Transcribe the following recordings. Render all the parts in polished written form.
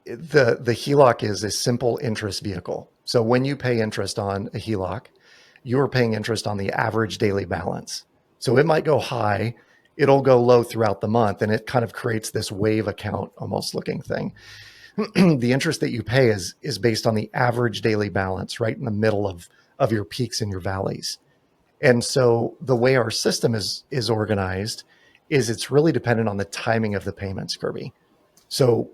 the HELOC is a simple interest vehicle. So when you pay interest on a HELOC, you are paying interest on the average daily balance. So it might go high, it'll go low throughout the month, and it kind of creates this wave account almost looking thing. The interest that you pay is based on the average daily balance, right in the middle of your peaks and your valleys. And so the way our system is organized is it's really dependent on the timing of the payments, Kirby. So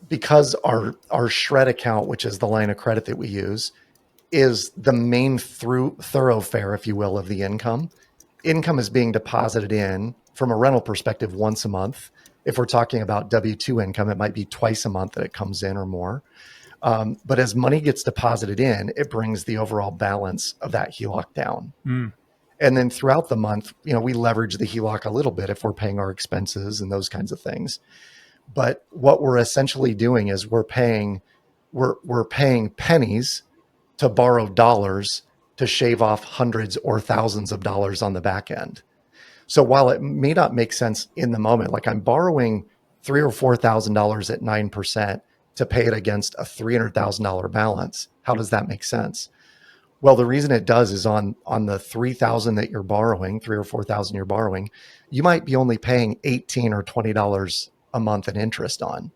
because our shred account, which is the line of credit that we use, is the main thoroughfare, if you will, of the income. Income is being deposited in from a rental perspective once a month. If we're talking about W-2 income, it might be twice a month that it comes in or more. But as money gets deposited in, it brings the overall balance of that HELOC down. And then throughout the month, we leverage the HELOC a little bit if we're paying our expenses and those kinds of things. But what we're essentially doing is we're paying pennies to borrow dollars to shave off hundreds or thousands of dollars on the back end. So while it may not make sense in the moment, like I'm borrowing $3,000 or $4,000 at 9% to pay it against a $300,000 balance, how does that make sense? Well, the reason it does is on the $3,000 that you're borrowing, $3,000 or $4,000 you're borrowing, you might be only paying $18 or $20 a month in interest on.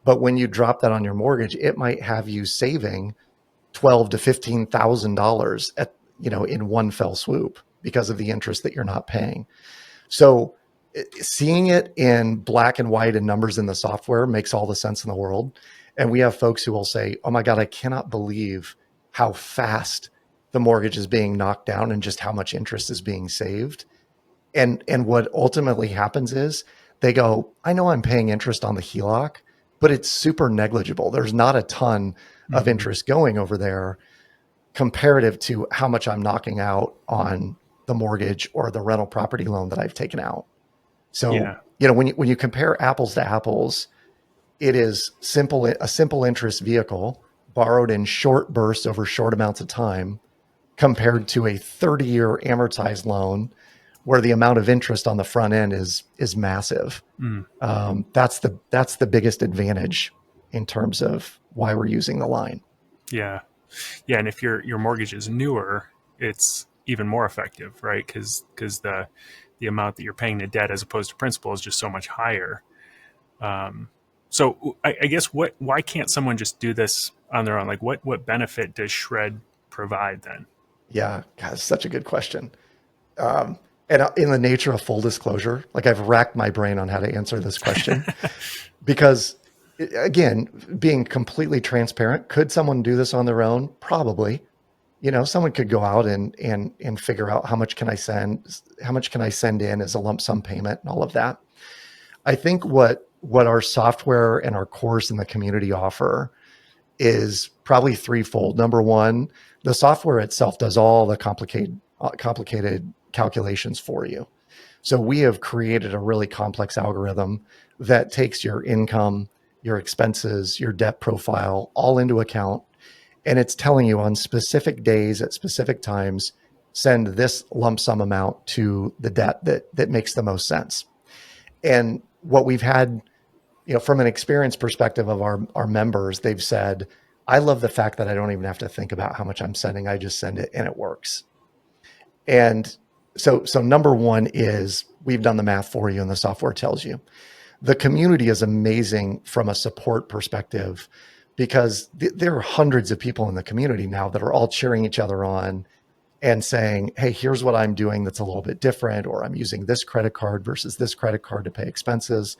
But when you drop that on your mortgage, it might have you saving $12,000 to $15,000 at in one fell swoop because of the interest that you're not paying. So seeing it in black and white and numbers in the software makes all the sense in the world. And we have folks who will say, "Oh my God, I cannot believe how fast the mortgage is being knocked down and just how much interest is being saved." And what ultimately happens is they go, "I know I'm paying interest on the HELOC, but it's super negligible. There's not a ton of interest going over there comparative to how much I'm knocking out on the mortgage or the rental property loan that I've taken out." So, when you compare apples to apples, it is a simple interest vehicle borrowed in short bursts over short amounts of time compared to a 30-year amortized loan where the amount of interest on the front end is massive. That's the biggest advantage in terms of why we're using the line. Yeah. And if your mortgage is newer, it's even more effective, right? Because the amount that you're paying the debt as opposed to principal is just so much higher. So I guess why can't someone just do this on their own? Like what benefit does Shred provide then? Yeah, God, that's such a good question. And in the nature of full disclosure, like I've racked my brain on how to answer this question because again, being completely transparent, could someone do this on their own? Probably. Someone could go out and figure out how much can I send in as a lump sum payment and all of that. I think what our software and our course and the community offer is probably threefold. Number one, the software itself does all the complicated calculations for you. So we have created a really complex algorithm that takes your income, your expenses, your debt profile all into account. And it's telling you on specific days at specific times, send this lump sum amount to the debt that makes the most sense. And what we've had, from an experience perspective of our members, they've said, "I love the fact that I don't even have to think about how much I'm sending. I just send it and it works." And so number one is we've done the math for you and the software tells you. The community is amazing from a support perspective because there are hundreds of people in the community now that are all cheering each other on and saying, "Hey, here's what I'm doing that's a little bit different," or "I'm using this credit card versus this credit card to pay expenses."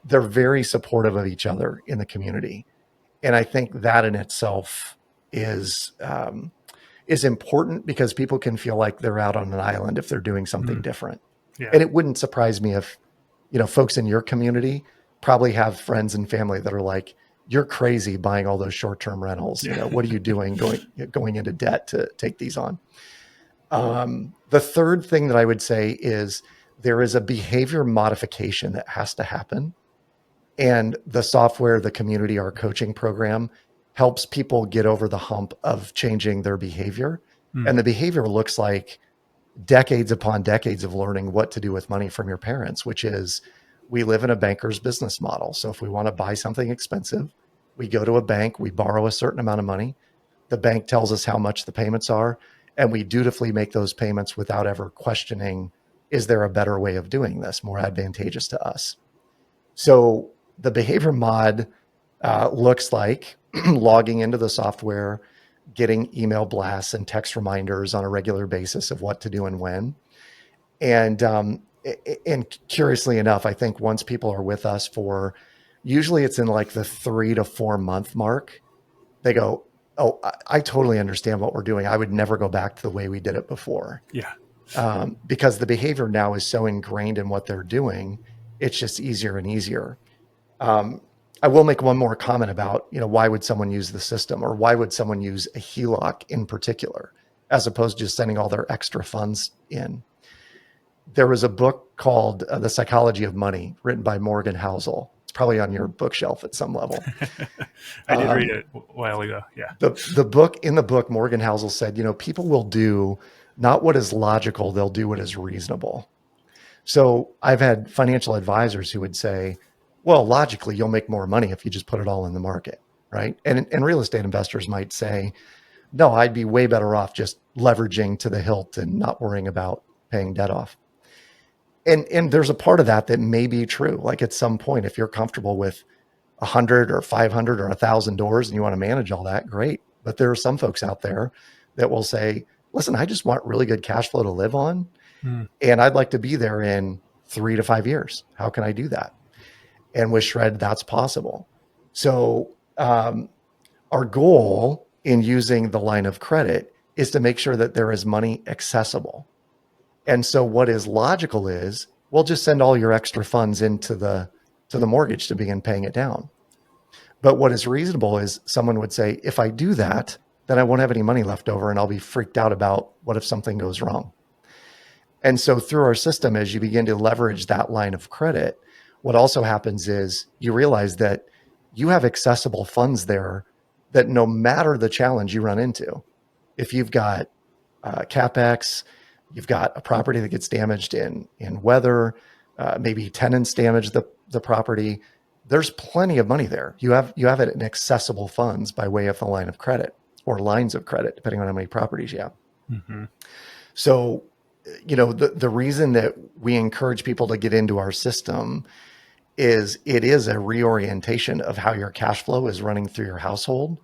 They're very supportive of each other in the community. And I think that in itself is important because people can feel like they're out on an island if they're doing something different. Yeah. And it wouldn't surprise me if, folks in your community probably have friends and family that are like, "You're crazy buying all those short-term rentals. What are you doing going into debt to take these on?" The third thing that I would say is there is a behavior modification that has to happen. And the software, the community, our coaching program helps people get over the hump of changing their behavior. And the behavior looks like decades upon decades of learning what to do with money from your parents, which is we live in a banker's business model. So if we want to buy something expensive, We go to a bank, we borrow a certain amount of money. The bank tells us how much the payments are, and we dutifully make those payments without ever questioning, is there a better way of doing this, more advantageous to us? So the behavior mod looks like logging into the software, getting email blasts and text reminders on a regular basis of what to do and when. And curiously enough, I think once people are with us for, usually it's in like the 3 to 4 month mark, they go, oh, I totally understand what we're doing. I would never go back to the way we did it before. Yeah. Because the behavior now is so ingrained in what they're doing, it's just easier and easier. I will make one more comment about, why would someone use the system, or why would someone use a HELOC in particular, as opposed to just sending all their extra funds in. There was a book called The Psychology of Money, written by Morgan Housel. It's probably on your bookshelf at some level. I did read it a while ago. Yeah. In the book, Morgan Housel said, people will do not what is logical, they'll do what is reasonable. So I've had financial advisors who would say, well, logically, you'll make more money if you just put it all in the market, right? And real estate investors might say, no, I'd be way better off just leveraging to the hilt and not worrying about paying debt off. And there's a part of that may be true. Like at some point, if you're comfortable with 100 or 500 or 1,000 doors and you want to manage all that, great. But there are some folks out there that will say, listen, I just want really good cash flow to live on. And I'd like to be there in 3 to 5 years. How can I do that? And with Shred, that's possible. So our goal in using the line of credit is to make sure that there is money accessible. And so what is logical is, we'll just send all your extra funds into the mortgage to begin paying it down. But what is reasonable is someone would say, if I do that, then I won't have any money left over and I'll be freaked out about what if something goes wrong. And so through our system, as you begin to leverage that line of credit, what also happens is you realize that you have accessible funds there that no matter the challenge you run into, if you've got CapEx, you've got a property that gets damaged in weather, maybe tenants damage the property, there's plenty of money there. You have it in accessible funds by way of the line of credit or lines of credit, depending on how many properties you have. Mm-hmm. So, the reason that we encourage people to get into our system is it is a reorientation of how your cash flow is running through your household,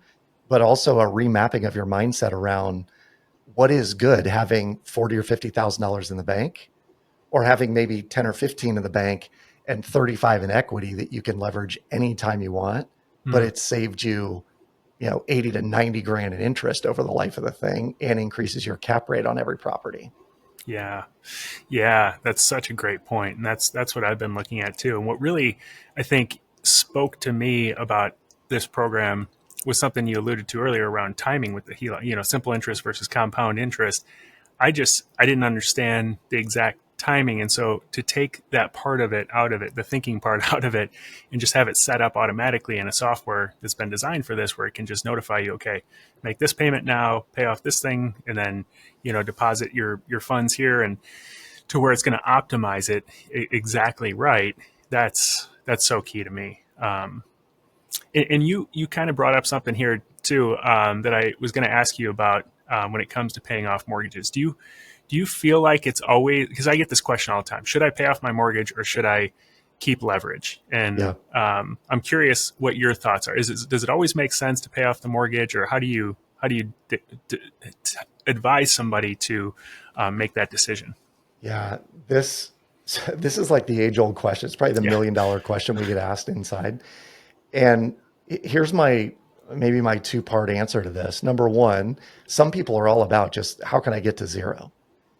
but also a remapping of your mindset around what is good, having $40,000 or $50,000 in the bank, or having maybe 10 or 15 in the bank and 35 in equity that you can leverage anytime you want, but it's saved you, 80 to 90 grand in interest over the life of the thing and increases your cap rate on every property. Yeah. Yeah. That's such a great point. And that's what I've been looking at too. And what really, I think, spoke to me about this program was something you alluded to earlier around timing with the HELOC, simple interest versus compound interest. I didn't understand the exact timing. And so to take that part of it out of it, the thinking part out of it, and just have it set up automatically in a software that's been designed for this, where it can just notify you, okay, make this payment now, pay off this thing, and then, deposit your funds here, and to where it's going to optimize it exactly right. That's so key to me. And you kind of brought up something here too, that I was going to ask you about when it comes to paying off mortgages. Do you feel like it's always, because I get this question all the time, should I pay off my mortgage or should I keep leverage? And I'm curious what your thoughts are. Does it always make sense to pay off the mortgage, or how do you advise somebody to make that decision? Yeah, this is like the age old question. It's probably the $1 million question we get asked inside. And here's maybe my 2-part answer to this. Number one, some people are all about just how can I get to zero?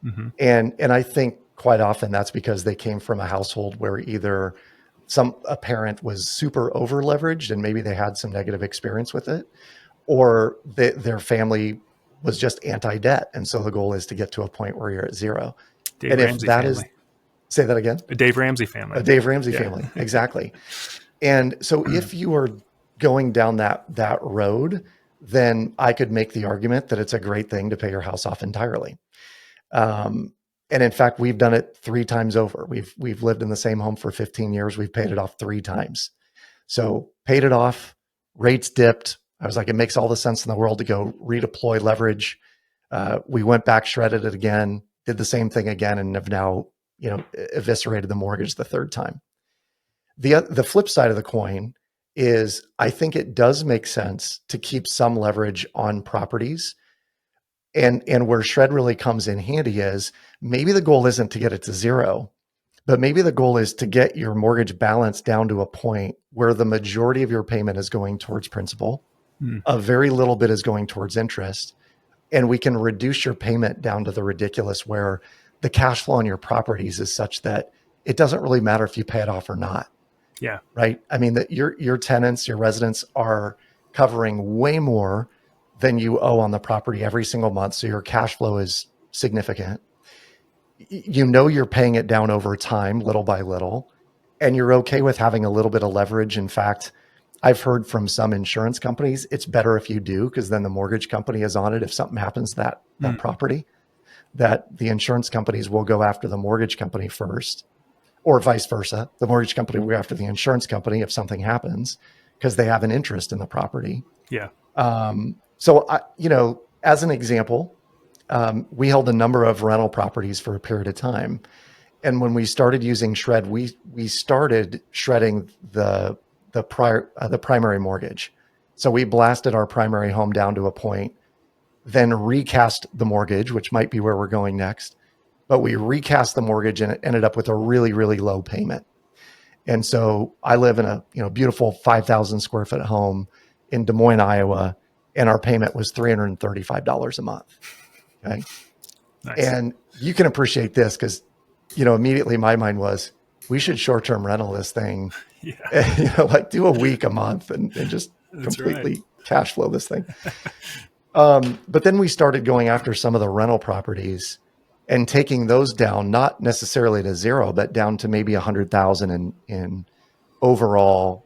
Mm-hmm. And I think quite often that's because they came from a household where either a parent was super over leveraged and maybe they had some negative experience with it, or their family was just anti-debt. And so the goal is to get to a point where you're at zero. Dave Ramsey family. Say that again? A Dave Ramsey family. A Dave Ramsey family, exactly. And so if you are going down that road, then I could make the argument that it's a great thing to pay your house off entirely. And in fact, we've done it 3 times over. We've lived in the same home for 15 years. We've paid it off 3 times. So paid it off, Rates dipped. I was like, it makes all the sense in the world to go redeploy leverage. We went back, shredded it again, did the same thing again, and have now, eviscerated the mortgage the third time. The flip side of the coin is I think it does make sense to keep some leverage on properties. And where shred really comes in handy is maybe the goal isn't to get it to zero, but maybe the goal is to get your mortgage balance down to a point where the majority of your payment is going towards principal, a very little bit is going towards interest, and we can reduce your payment down to the ridiculous where the cash flow on your properties is such that it doesn't really matter if you pay it off or not. Yeah. Right. I mean, that your tenants, your residents are covering way more than you owe on the property every single month. So your cash flow is significant. You're paying it down over time, little by little, and you're okay with having a little bit of leverage. In fact, I've heard from some insurance companies, it's better if you do, because then the mortgage company is on it. If something happens to that property, that the insurance companies will go after the mortgage company first, or vice versa. The mortgage company will go after the insurance company if something happens because they have an interest in the property. Yeah. So, as an example, we held a number of rental properties for a period of time. And when we started using shred, we started shredding the primary mortgage. So we blasted our primary home down to a point, then recast the mortgage, which might be where we're going next. But we recast the mortgage and it ended up with a really, really low payment. And so I live in a beautiful 5,000 square foot home in Des Moines, Iowa, and our payment was $335 a month. Okay. Nice. And you can appreciate this because, immediately my mind was, we should short-term rental this thing, like do a week, a month and just That's completely cash flow this thing. But then we started going after some of the rental properties and taking those down, not necessarily to zero, but down to maybe 100,000 in overall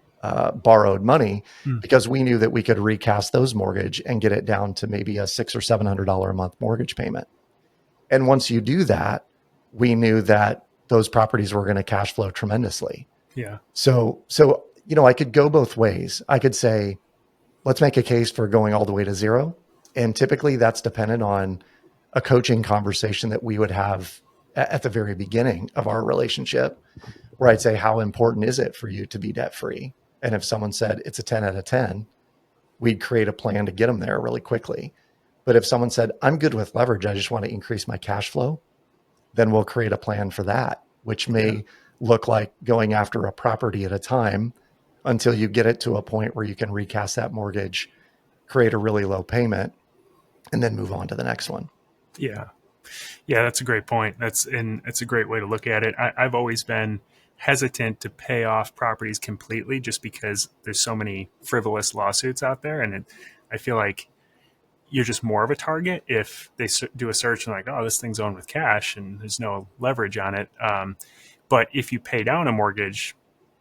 borrowed money, because we knew that we could recast those mortgage and get it down to maybe a $600 or $700 a month mortgage payment. And once you do that, we knew that those properties were going to cash flow tremendously. Yeah. So I could go both ways. I could say, let's make a case for going all the way to zero. And typically that's dependent on a coaching conversation that we would have at the very beginning of our relationship, where I'd say, how important is it for you to be debt free? And if someone said it's a 10 out of 10, we'd create a plan to get them there really quickly. But if someone said, I'm good with leverage, I just want to increase my cash flow, then we'll create a plan for that, which may look like going after a property at a time until you get it to a point where you can recast that mortgage, create a really low payment, and then move on to the next one. Yeah. Yeah, that's a great point. It's a great way to look at it. I've always been hesitant to pay off properties completely just because there's so many frivolous lawsuits out there. And I feel like you're just more of a target if they do a search and like, oh, this thing's owned with cash and there's no leverage on it. But if you pay down a mortgage,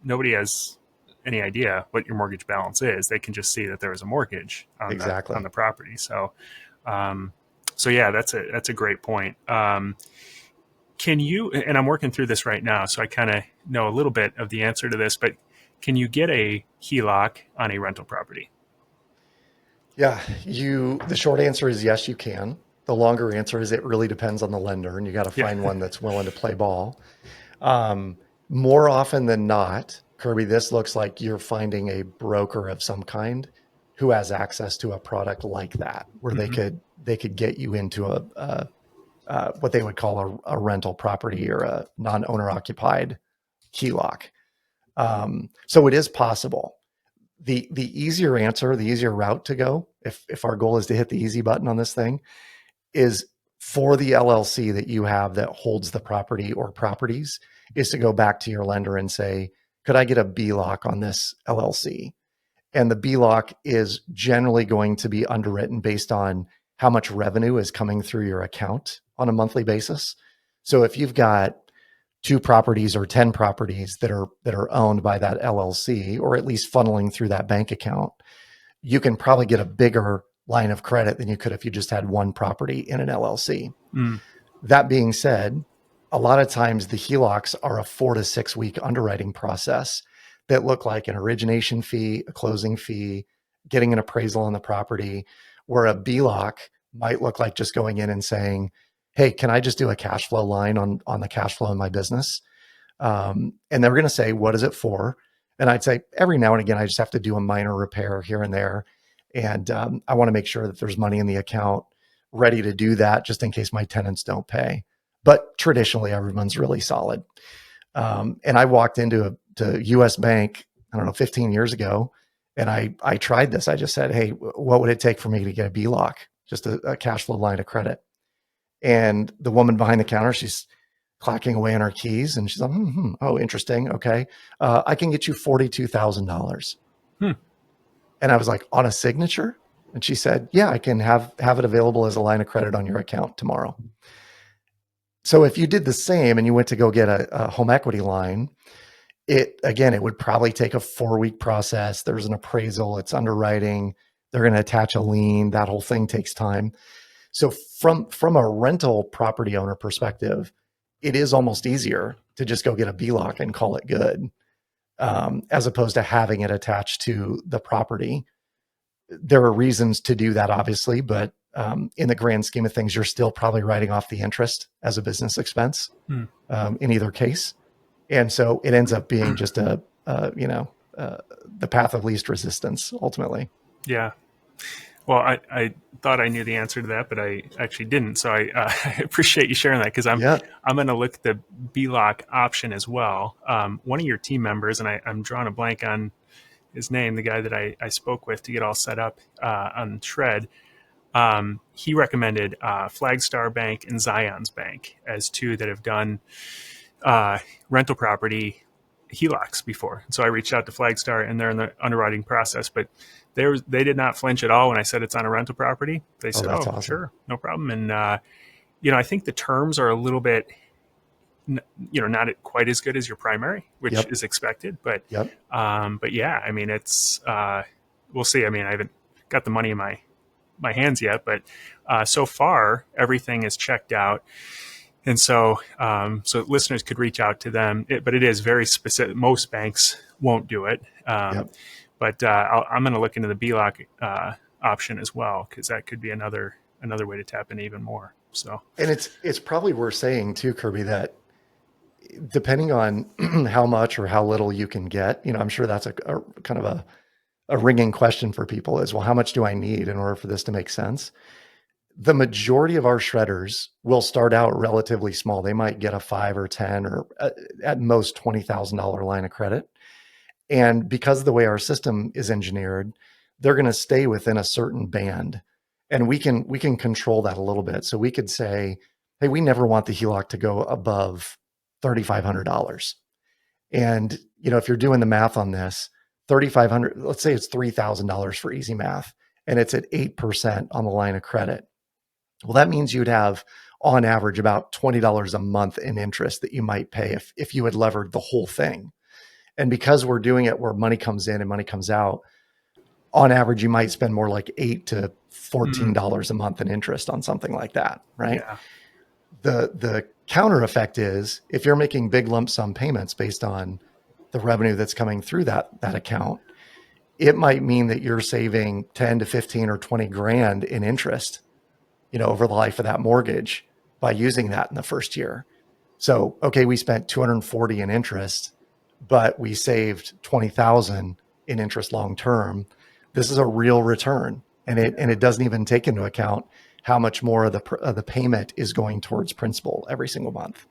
nobody has any idea what your mortgage balance is. They can just see that there was a mortgage on the property. So yeah, that's a great point. Can you, and I'm working through this right now, so I kind of know a little bit of the answer to this, but can you get a HELOC on a rental property? Yeah, the short answer is yes, you can. The longer answer is it really depends on the lender, and you got to find one that's willing to play ball. More often than not, Kirby, this looks like you're finding a broker of some kind who has access to a product like that, where they could get you into a what they would call a rental property or a non-owner occupied HELOC. So it is possible. The easier answer, the easier route to go, if our goal is to hit the easy button on this thing, is for the LLC that you have that holds the property or properties, is to go back to your lender and say, could I get a BLOC on this LLC? And the BLOC is generally going to be underwritten based on how much revenue is coming through your account on a monthly basis. So if you've got 2 properties or 10 properties that are owned by that LLC, or at least funneling through that bank account, you can probably get a bigger line of credit than you could if you just had 1 property in an LLC. That being said, a lot of times the HELOCs are a 4 to 6 week underwriting process that look like an origination fee, a closing fee, getting an appraisal on the property, where a BLOC might look like just going in and saying, hey, can I just do a cash flow line on the cash flow in my business? And they're going to say, what is it for? And I'd say every now and again, I just have to do a minor repair here and there. And I want to make sure that there's money in the account ready to do that just in case my tenants don't pay. But traditionally, everyone's really solid. And I walked into a US bank, I don't know, 15 years ago, and I tried this. I just said, hey, what would it take for me to get a BLOC, just a cash flow line of credit? And the woman behind the counter, she's clacking away on her keys, and she's like, oh, interesting. Okay. I can get you $42,000. And I was like, on a signature? And she said, yeah, I can have it available as a line of credit on your account tomorrow. So if you did the same and you went to go get a home equity line, it would probably take a 4-week process. There's an appraisal, it's underwriting, they're going to attach a lien. That whole thing takes time. So from a rental property owner perspective, it is almost easier to just go get a BLOC and call it good, as opposed to having it attached to the property. There are reasons to do that, obviously, but in the grand scheme of things, you're still probably writing off the interest as a business expense in either case. And so it ends up being just the path of least resistance ultimately. Yeah. Well, I thought I knew the answer to that, but I actually didn't. So I appreciate you sharing that, because I'm going to look at the BLOC option as well. One of your team members, and I'm drawing a blank on his name, the guy that I spoke with to get all set up on Shred, he recommended Flagstar Bank and Zion's Bank as two that have done rental property HELOCs before. So I reached out to Flagstar, and they're in the underwriting process, but they did not flinch at all when I said it's on a rental property. They said, that's awesome. Sure, no problem. And, I think the terms are a little bit, not quite as good as your primary, which is expected, but, but yeah, I mean, it's, we'll see. I mean, I haven't got the money in my hands yet, but, so far everything is checked out. And so, so listeners could reach out to them, but it is very specific. Most banks won't do it. But I'm going to look into the BLOC option as well, because that could be another way to tap in even more. So, and it's probably worth saying too, Kirby, that depending on how much or how little you can get, I'm sure that's a kind of a ringing question for people is, well, how much do I need in order for this to make sense? The majority of our shredders will start out relatively small. They might get a 5 or 10 or at most $20,000 line of credit. And because of the way our system is engineered, they're going to stay within a certain band, and we can control that a little bit. So we could say, hey, we never want the HELOC to go above $3,500. And, if you're doing the math on this, $3,500, let's say it's $3,000 for easy math, and it's at 8% on the line of credit. Well, that means you'd have on average about $20 a month in interest that you might pay if you had levered the whole thing. And because we're doing it where money comes in and money comes out, on average, you might spend more like $8 to $14 a month in interest on something like that, right? Yeah. The counter effect is, if you're making big lump sum payments based on the revenue that's coming through that account, it might mean that you're saving 10 to 15 or 20 grand in interest, over the life of that mortgage by using that in the first year. So, okay, we spent 240 in interest, but we saved 20,000 in interest long term. This is a real return, and it doesn't even take into account how much more of the payment is going towards principal every single month.